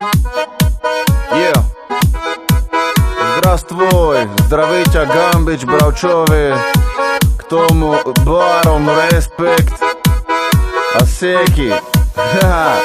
Yeah. Здравствуй, zdraví ťa Gambič, Bravčovi. K tomu Baron, Respekt a Sieky. Haha,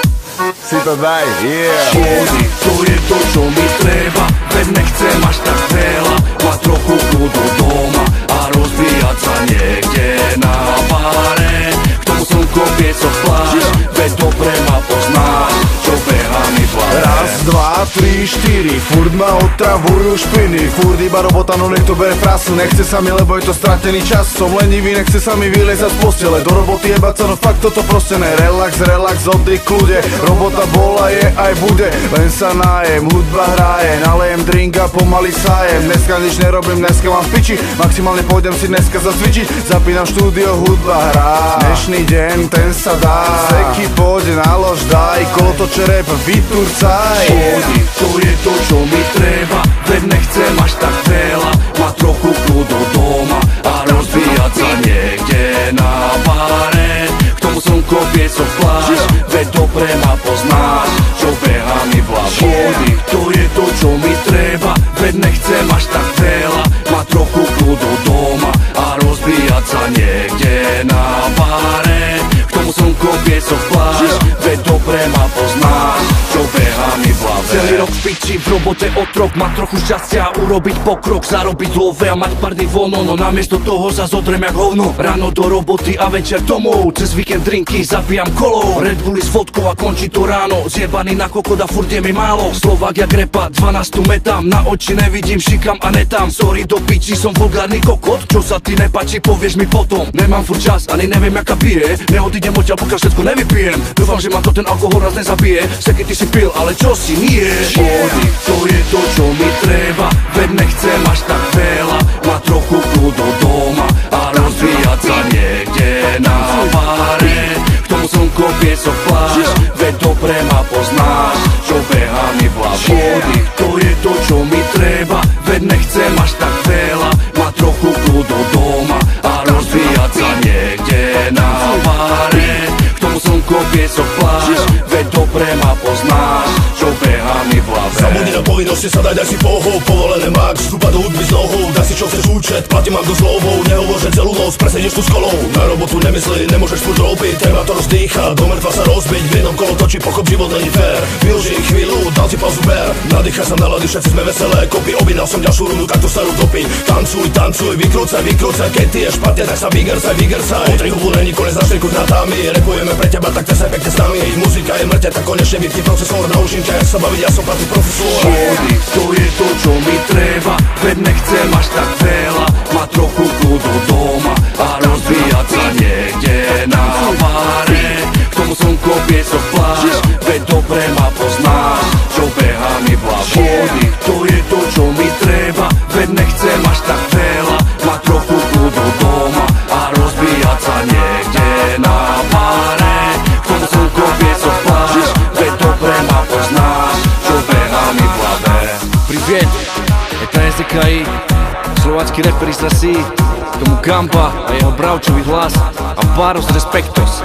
si to daj, yeah. Škody, to je to, čo mi treba, veď nechcem až tak veľa, mať trochu kľudu doma a rozbíjať sa niekde na bare. K tomu slnko piecok pláž, veď dobre ma poznáš, čo beha mi v hlave. Raz, dva, tri, štyri, furt ma otravujú špiny. Furt iba robota, no nech to bere frasu. Nechce sa mi, lebo je to stratený čas. Som lenivý, nechce sa mi vylezať z postele. Do roboty jebať sa, no fakt toto proste ne. Relax, relax, oddych, kľude. Robota bola, je aj bude. Len sa nájem, hudba hraje. Nalejem drink a pomaly sájem. Dneska nič nerobím, dneska mám v piči. Maximálne pôjdem si dneska zacvičiť. Zapínam štúdio, hudba hrá. Dnešný deň, ten sa dá. Seky, poď, nalož, daj. Kolotoče rap, vyturcaj. Škody, to je to, čo mi treba, veď nechcem až tak veľa, mať trochu kľudu doma a rozbíjať sa niekde na bare. K tomu slnko piecok pláž, veď dobre ma poznáš, čo beha mi v hlave. Škody, to je to, čo mi treba, veď nechcem až tak veľa, mať trochu kľudu doma a rozbíjať sa niekde na bare. K tomu slnko piecok pláž, veď dobre ma poznáš, čo beha mi v hlave. Celý rok v piči, v robote otrok, mať trochu šťastia, urobiť pokrok, zarobiť love a mať pár dní voľno, no namiesto toho zas odrem jak hovno. Ráno do roboty a večer domov, cez víkend drinky zabijam kolou, Red Bulli s vodkou a končí to ráno. Zjebaný na kokot a furt je mi málo, Slovák jak repa, 12 metám, na oči nevidím, šikam a netám. Sorry do piči, som vulgárny kokot, čo sa ti nepáči, povieš mi potom. Nemám furt čas, ani neviem jaká pije, neodídem odtiaľ, pokiaľ všetko nevypijem. Dúfam, že ma to ten alkohol raz nezabije, seky ty si pil, ale čo si nie. Škody, to je to, čo mi treba, veď nechcem až tak veľa, mať trochu kľudu doma a rozvíjať sa niekde na bare. K tomu slnko piecok pláž, veď dobre ma poznáš, čo beha mi v hlave. Škody, to je to, čo mi treba, veď nechcem až tak veľa, mať trochu kľudu doma a rozvíjať sa niekde na bare. K tomu slnko piecok pláž, veď dobre ma poznáš, čo beha mi v hlave. Zabudni na povinnosti, sa daj si pohov, povolené max, vstúpa do hudby s nohou, daj si čo chceš účet, platím mám do zlovou, nehovor, že celú noc presedíš tu s kolou. Na robotu nemysli, nemôžeš furt robiť, treba to rozdýchať, do mŕtva sa rozbiť, v jednom kolo točí, pochop, život není fér. Využij chvíľu, dal ti pauzu ber, nadýchaj sa, nalady, všetci sme veselé, kopy, objednal som ďalšiu rundu, tak to starú dopiť. Tancuj, tancuj, vykrúcaj, vykrúcaj, keď ty je špatne, tak sa vygrcaj, vygrcaj. Po trihubu není konec, našli kutnátami, repujeme pre teba, tak ten sa pekne s nami. Muzika je mŕte, tak konečne vypni procesor, naučím ťa, jak sa baviť, ja som platný profesor. Škody, to je to, čo mi treba, veď nechcem až tak veľa, mať trochu kľudu doma a rozbíjať sa niekde na bare. K tomu slnko piecok pláž, veď dobre ma poznáš, čo beha mi v hlave. Škody, to je to, čo mi treba, veď nechcem až tak veľa, mať trochu kľudu doma a rozbíjať sa niekde na bare. K tomu slnko piecok pláž, veď dobre ma poznáš, čo beha mi v hlave. Привет, это НЗКИ, словацкий рэпер из России. К тому Гамба, а jeho Bravčový hlas a Baros Respektos.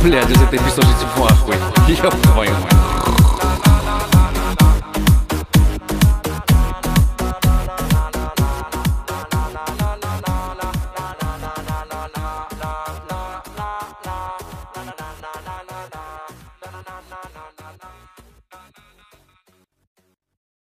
Блядь, из этой песочницы в ахуй. Ёб твою мать.